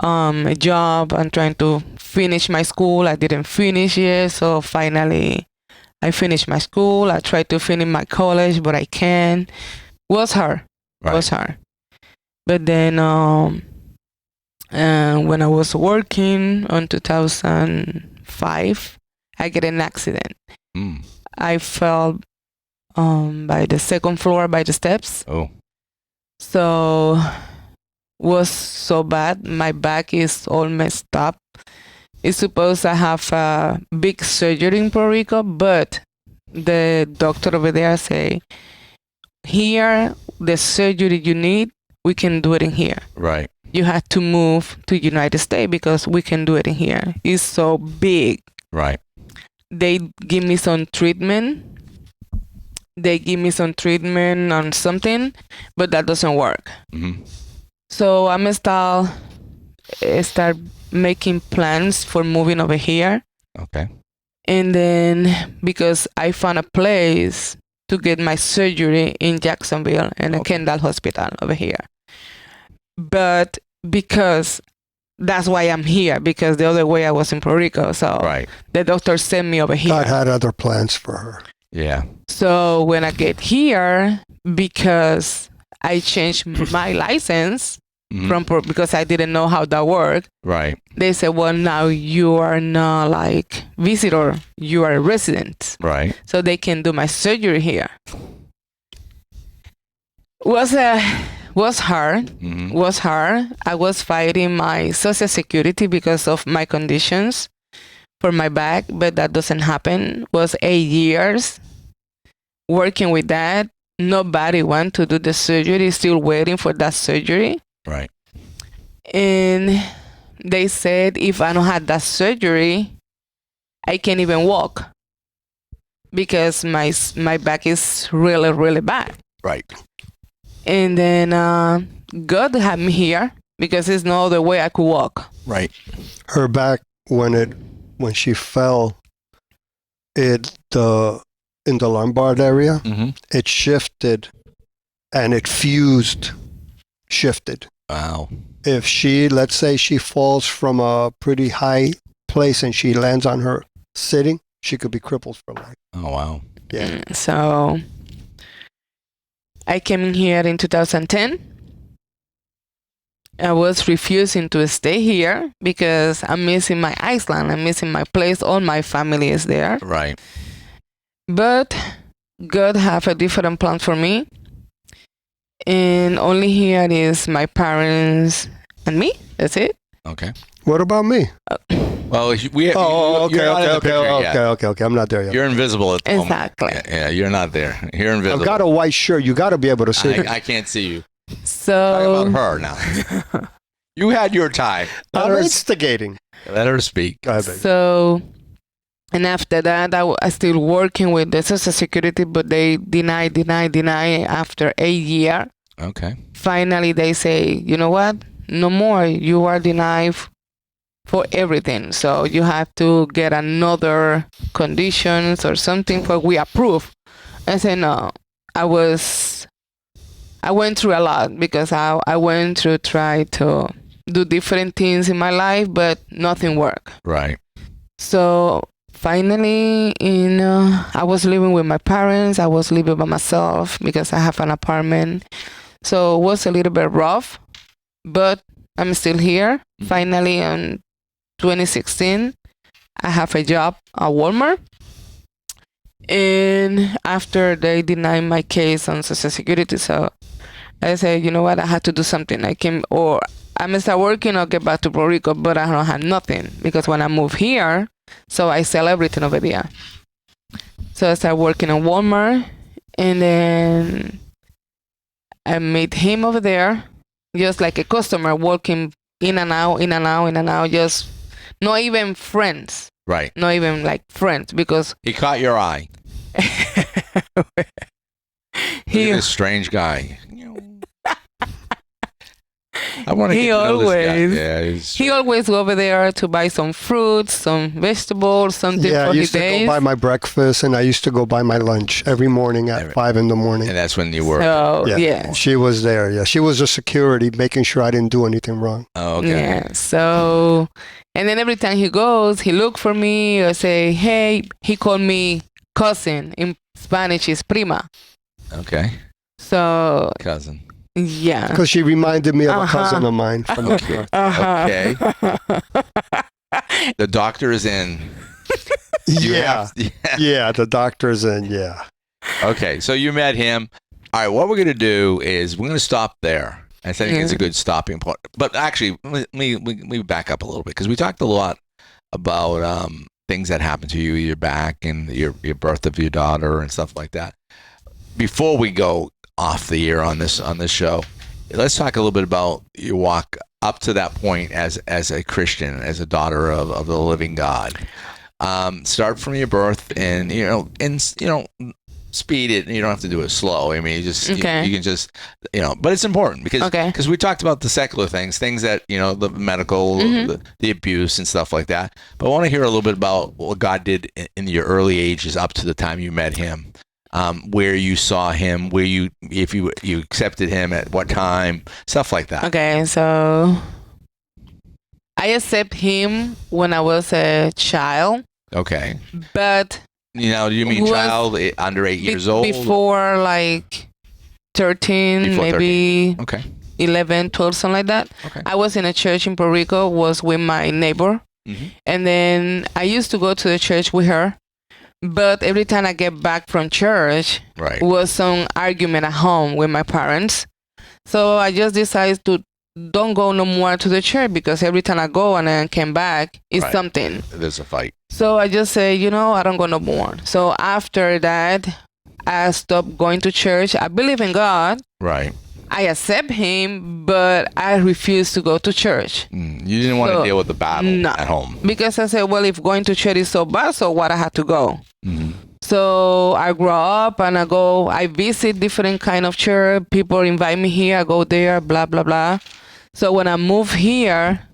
[SPEAKER 4] a job and trying to finish my school. I didn't finish yet, so finally I finished my school. I tried to finish my college, but I can't. Was hard.
[SPEAKER 3] right.
[SPEAKER 4] Was hard. But then when I was working on 2005, I get an accident.
[SPEAKER 3] Mm.
[SPEAKER 4] I fell by the second floor by the steps.
[SPEAKER 3] Oh,
[SPEAKER 4] So was so bad. My back is all messed up. It's supposed to have a big surgery in Puerto Rico, but the doctor over there say, here, the surgery you need, we can do it in here.
[SPEAKER 3] Right.
[SPEAKER 4] You have to move to United States because we can do it in here. It's so big.
[SPEAKER 3] Right.
[SPEAKER 4] They give me some treatment. They give me some treatment on something, but that doesn't work.
[SPEAKER 3] Mm-hmm.
[SPEAKER 4] So I'm start making plans for moving over here.
[SPEAKER 3] Okay.
[SPEAKER 4] And then because I found a place to get my surgery in Jacksonville and a Kendall Hospital over here. But because that's why I'm here, because the other way I was in Puerto Rico. So
[SPEAKER 3] Right.
[SPEAKER 4] the doctor sent me over here.
[SPEAKER 2] God had other plans for her.
[SPEAKER 3] Yeah.
[SPEAKER 4] So when I get here, because I changed my license
[SPEAKER 3] Mhm.
[SPEAKER 4] because I didn't know how that worked,
[SPEAKER 3] Right.
[SPEAKER 4] they said, well, now you are not like visitor, you are a resident.
[SPEAKER 3] Right.
[SPEAKER 4] So they can do my surgery here. Was hard.
[SPEAKER 3] Mm-hmm.
[SPEAKER 4] Was hard. I was fighting my Social Security because of my conditions for my back, but that doesn't happen. Was 8 years working with that. Nobody want to do the surgery. Still waiting for that surgery.
[SPEAKER 3] Right.
[SPEAKER 4] And they said if I don't have that surgery, I can't even walk because my back is really, really bad.
[SPEAKER 3] Right.
[SPEAKER 4] And then God had me here because there's no other way I could walk.
[SPEAKER 3] Right.
[SPEAKER 2] Her back, when she fell, in the lumbar area,
[SPEAKER 3] Mm-hmm.
[SPEAKER 2] it shifted and it shifted.
[SPEAKER 3] Wow.
[SPEAKER 2] If let's say she falls from a pretty high place and she lands on her sitting, she could be crippled for life.
[SPEAKER 3] Oh, wow.
[SPEAKER 2] Yeah.
[SPEAKER 4] So I came in here in 2010. I was refusing to stay here because I'm missing my Iceland. I'm missing my place. All my family is there.
[SPEAKER 3] Right.
[SPEAKER 4] But God have a different plan for me. And only here is my parents and me. That's it.
[SPEAKER 3] Okay.
[SPEAKER 2] What about me?
[SPEAKER 3] Well,
[SPEAKER 2] Okay.
[SPEAKER 3] you're not in the picture yet.
[SPEAKER 2] Okay. I'm not there yet.
[SPEAKER 3] You're invisible at the moment.
[SPEAKER 4] Exactly.
[SPEAKER 3] Yeah, you're not there. You're invisible.
[SPEAKER 2] I've got a white shirt. You got to be able to see.
[SPEAKER 3] I can't see you. Talk
[SPEAKER 4] So
[SPEAKER 3] about her now. You had your time.
[SPEAKER 2] I'm instigating.
[SPEAKER 3] Let her speak.
[SPEAKER 2] Go ahead, baby.
[SPEAKER 4] So, and after that, I still working with the Social Security, but they deny. After 8 years,
[SPEAKER 3] Okay.
[SPEAKER 4] finally they say, you know what? No more. You are denied for everything. So you have to get another conditions or something for we approve. I said no. I went through a lot because I went to try to do different things in my life, but nothing worked.
[SPEAKER 3] Right.
[SPEAKER 4] So finally, I was living with my parents. I was living by myself because I have an apartment. So it was a little bit rough, but I'm still here. Finally, in 2016, I have a job at Walmart. And after they denied my case on Social Security, so I said, you know what, I had to do something. I'm gonna start working or get back to Puerto Rico, but I don't have nothing because when I moved here, so I sell everything over there. So I started working at Walmart, and then I met him over there, just like a customer, walking in and out, just not even friends.
[SPEAKER 3] Right.
[SPEAKER 4] Not even like friends because
[SPEAKER 3] He caught your eye. Look at this strange guy. I want to get to know this guy. Yeah,
[SPEAKER 4] he always go over there to buy some fruits, some vegetables, something
[SPEAKER 2] Yeah,
[SPEAKER 4] for
[SPEAKER 2] I
[SPEAKER 4] his
[SPEAKER 2] used to
[SPEAKER 4] days.
[SPEAKER 2] go buy my breakfast and I used to go buy my lunch every morning at 5 in the morning.
[SPEAKER 3] and that's when you were.
[SPEAKER 4] So yeah.
[SPEAKER 2] She was there. Yeah, she was a security, making sure I didn't do anything wrong.
[SPEAKER 3] Oh, okay.
[SPEAKER 4] Yeah. So, and then every time he goes, he look for me or say, hey, he called me cousin. In Spanish is prima.
[SPEAKER 3] Okay.
[SPEAKER 4] So,
[SPEAKER 3] Cousin.
[SPEAKER 4] yeah.
[SPEAKER 2] Because she reminded me of a cousin of mine from up north.
[SPEAKER 3] Okay. The doctor is in. You
[SPEAKER 2] Yeah,
[SPEAKER 3] have-
[SPEAKER 2] yeah, the doctor's in. Yeah,
[SPEAKER 3] Okay. So you met him. All right. What we're going to do is we're going to stop there. I think it's a good stopping point. But actually, let me back up a little bit, because we talked a lot about things that happened to you, your back, and your birth of your daughter and stuff like that. Before we go off the air on this show, let's talk a little bit about your walk up to that point as a Christian, as a daughter of the living God. Start from your birth, and speed it. You don't have to do it slow. I mean, you can just, but it's important because we talked about the secular things that, the medical, the abuse and stuff like that. But I want to hear a little bit about what God did in your early ages up to the time you met him, where you saw him, if you accepted him, at what time, stuff like that.
[SPEAKER 4] Okay, so I accept him when I was a child.
[SPEAKER 3] Okay.
[SPEAKER 4] But
[SPEAKER 3] do you mean child under 8 years old?
[SPEAKER 4] Before like 13,
[SPEAKER 3] Before
[SPEAKER 4] maybe
[SPEAKER 3] 13. Okay.
[SPEAKER 4] 11, 12, something like that.
[SPEAKER 3] Okay.
[SPEAKER 4] I was in a church in Puerto Rico, was with my neighbor. And then I used to go to the church with her. But every time I get back from church, was some argument at home with my parents. So I just decided to don't go no more to the church, because every time I go and then came back, it's something.
[SPEAKER 3] There's a fight.
[SPEAKER 4] So I just say, I don't go no more. So after that, I stopped going to church. I believe in God.
[SPEAKER 3] Right.
[SPEAKER 4] I accept him, but I refuse to go to church.
[SPEAKER 3] You didn't want to deal with the battle at home.
[SPEAKER 4] Because I said, well, if going to church is so bad, so what, I had to go. So I grow up and I visit different kind of church. People invite me here, I go there, blah, blah, blah. So when I moved here,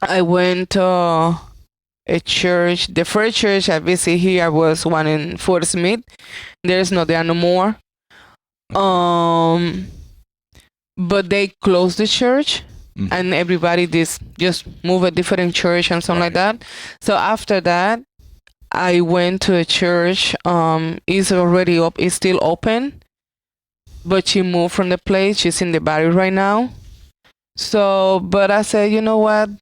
[SPEAKER 4] I went to a church. The first church I visited here was one in Fort Smith. There's no there no more. But they closed the church, and everybody just move a different church and something like that. So after that, I went to a church. It's still open, but she moved from the place. She's in the barrio right now. So, but I said, you know what? It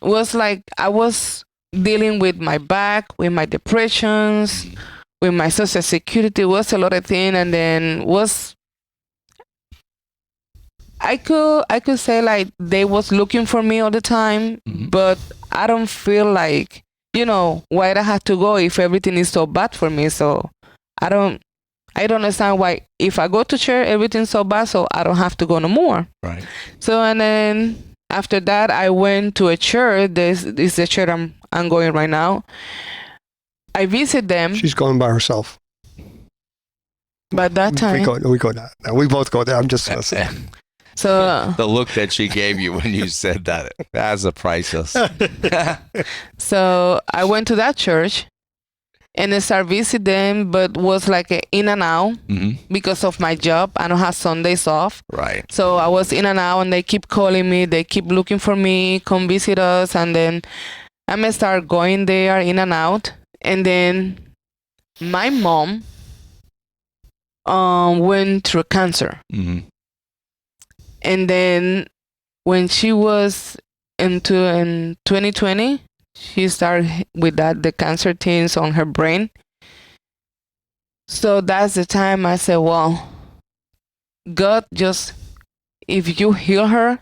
[SPEAKER 4] was like I was dealing with my back, with my depressions, with my social security. Was a lot of things, and then I could say like they was looking for me all the time, but I don't feel like, why I had to go if everything is so bad for me. So I don't understand why if I go to church, everything's so bad, so I don't have to go no more.
[SPEAKER 3] Right.
[SPEAKER 4] So, and then after that, I went to a church. This is the church I'm going right now. I visit them.
[SPEAKER 2] She's going by herself.
[SPEAKER 4] But that time.
[SPEAKER 2] We go there. We both go there. I'm just listening.
[SPEAKER 4] So
[SPEAKER 3] the look that she gave you when you said that's a priceless.
[SPEAKER 4] So I went to that church. And I started visiting them, but was like in and out because of my job. I don't have Sundays off.
[SPEAKER 3] Right.
[SPEAKER 4] So I was in and out, and they keep calling me. They keep looking for me, come visit us. And then I'm going to start going there in and out. And then my mom went through cancer. And then when she was in 2020, she started with the cancer things on her brain. So that's the time I said, well, God, if you heal her,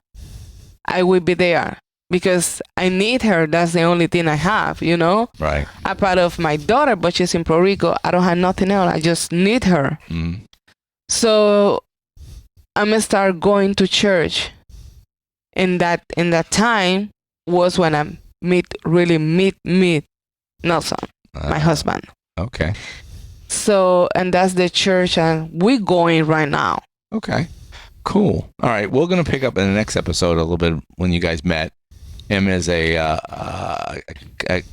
[SPEAKER 4] I will be there, because I need her. That's the only thing I have,
[SPEAKER 3] Right.
[SPEAKER 4] I'm part of my daughter, but she's in Puerto Rico. I don't have nothing else. I just need her. So I'm going to start going to church. In that time was when I meet Nelson, my husband.
[SPEAKER 3] Okay.
[SPEAKER 4] So, and that's the church we're going right now.
[SPEAKER 3] Okay. Cool. All right. We're going to pick up in the next episode a little bit when you guys met. Him as a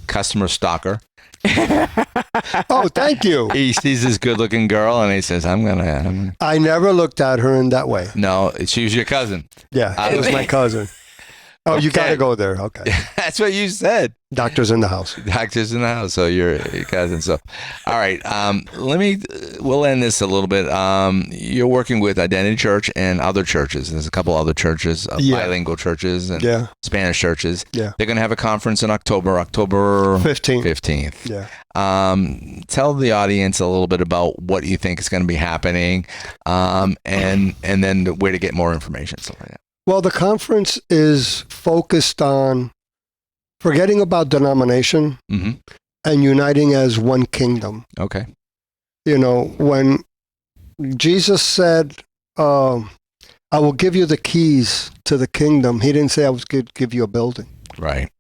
[SPEAKER 3] customer stalker.
[SPEAKER 2] Oh, thank you.
[SPEAKER 3] He sees this good-looking girl and he says, "I'm gonna."
[SPEAKER 2] I never looked at her in that way.
[SPEAKER 3] No, she was your cousin.
[SPEAKER 2] Yeah, it was my cousin. Oh, you got
[SPEAKER 3] Okay.
[SPEAKER 2] to go there. Okay.
[SPEAKER 3] That's what you said.
[SPEAKER 2] Doctor's in the house.
[SPEAKER 3] Doctor's in the house, so you're your cousin. So, all right. We'll end this a little bit. You're working with Identity Church and other churches. There's a couple other churches, bilingual churches and
[SPEAKER 2] Yeah.
[SPEAKER 3] Spanish churches.
[SPEAKER 2] Yeah.
[SPEAKER 3] They're going to have a conference in October 15th.
[SPEAKER 2] 15th. Yeah.
[SPEAKER 3] Tell the audience a little bit about what you think is going to be happening, and then where to get more information, stuff like that.
[SPEAKER 2] Well, the conference is focused on forgetting about denomination
[SPEAKER 3] Mm-hmm.
[SPEAKER 2] and uniting as one kingdom.
[SPEAKER 3] Okay.
[SPEAKER 2] You know, when Jesus said, I will give you the keys to the kingdom, he didn't say I was going to give you a building.
[SPEAKER 3] Right.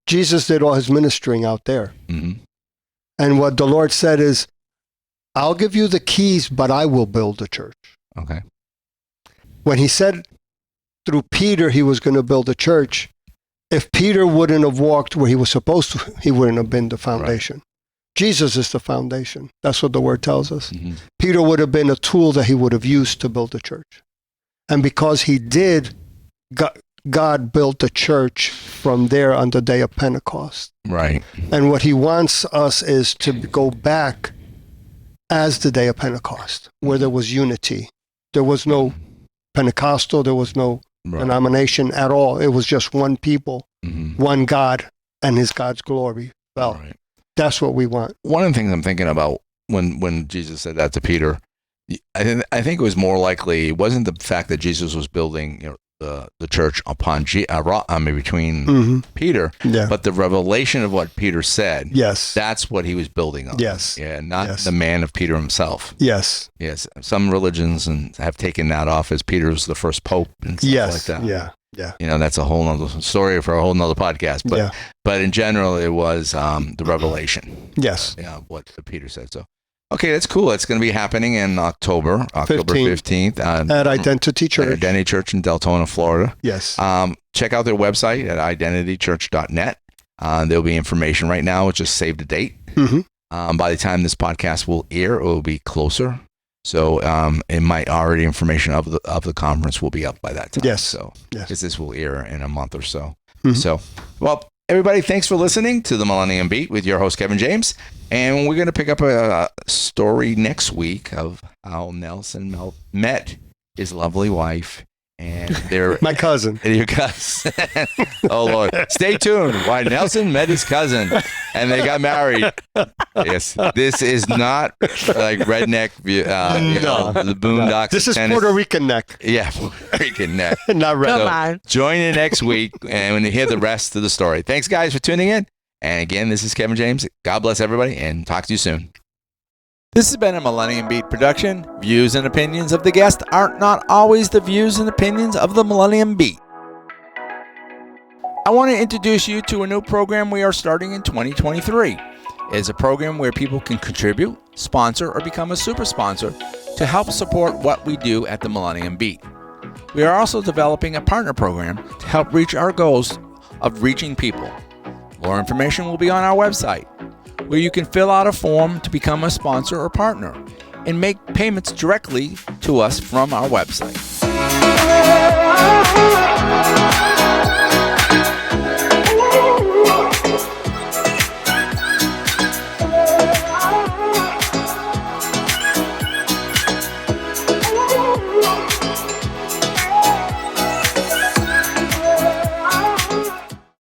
[SPEAKER 2] Jesus did all his ministering out there.
[SPEAKER 3] Mm-hmm.
[SPEAKER 2] And what the Lord said is, I'll give you the keys, but I will build the church.
[SPEAKER 3] Okay.
[SPEAKER 2] When he said through Peter he was going to build a church, if Peter wouldn't have walked where he was supposed to, he wouldn't have been the foundation. Right. Jesus is the foundation. That's what the word tells us.
[SPEAKER 3] Mm-hmm.
[SPEAKER 2] Peter would have been a tool that he would have used to build the church. And because he did, God built the church from there on the day of Pentecost.
[SPEAKER 3] Right.
[SPEAKER 2] And what he wants us is to go back as the day of Pentecost, where there was unity. There was no Pentecostal, there was no denomination at all. It was just one people, one God, and his God's glory fell. Right. That's what we want.
[SPEAKER 3] One of the things I'm thinking about when Jesus said that to Peter, I think it was more likely, it wasn't the fact that Jesus was building the church upon between Peter, but the revelation of what Peter said.
[SPEAKER 2] Yes.
[SPEAKER 3] That's what he was building on.
[SPEAKER 2] Yes.
[SPEAKER 3] Yeah, not the man of Peter himself.
[SPEAKER 2] Yes.
[SPEAKER 3] Yes. Some religions have taken that off as Peter was the first pope and stuff like that.
[SPEAKER 2] Yeah. Yeah.
[SPEAKER 3] You know, that's a whole nother story for a whole nother podcast. But in general, it was the revelation.
[SPEAKER 2] Yes.
[SPEAKER 3] Yeah, what Peter said. So, okay, that's cool. It's going to be happening in October 15th.
[SPEAKER 2] At Identity Church.
[SPEAKER 3] At Identity Church in Deltona, Florida.
[SPEAKER 2] Yes.
[SPEAKER 3] Check out their website at identitychurch.net. There'll be information right now. Just save the date. Mm-hmm. By the time this podcast will air, it will be closer. So it might already information of the conference will be up by that time.
[SPEAKER 2] Yes.
[SPEAKER 3] So
[SPEAKER 2] yes.
[SPEAKER 3] Because this will air in a month or so. Mm-hmm. So, well, everybody, thanks for listening to the Millennium Beat with your host, Kevin James. And we're going to pick up a story next week of how Nelson met his lovely wife. And they're
[SPEAKER 2] my cousin.
[SPEAKER 3] Your cousin. Oh, Lord. Stay tuned. Why Nelson met his cousin and they got married. Yes. This is not like redneck, the boondocks.
[SPEAKER 2] This is Puerto Rican neck.
[SPEAKER 3] Yeah, Puerto Rican neck.
[SPEAKER 2] Not red.
[SPEAKER 4] Come on.
[SPEAKER 3] Join in next week and when you hear the rest of the story. Thanks, guys, for tuning in. And again, this is Kevin James. God bless everybody and talk to you soon. This has been a Millennium Beat production. Views and opinions of the guest are not always the views and opinions of the Millennium Beat. I want to introduce you to a new program we are starting in 2023. It is a program where people can contribute, sponsor, or become a super sponsor to help support what we do at the Millennium Beat. We are also developing a partner program to help reach our goals of reaching people. More information will be on our website, where you can fill out a form to become a sponsor or partner and make payments directly to us from our website.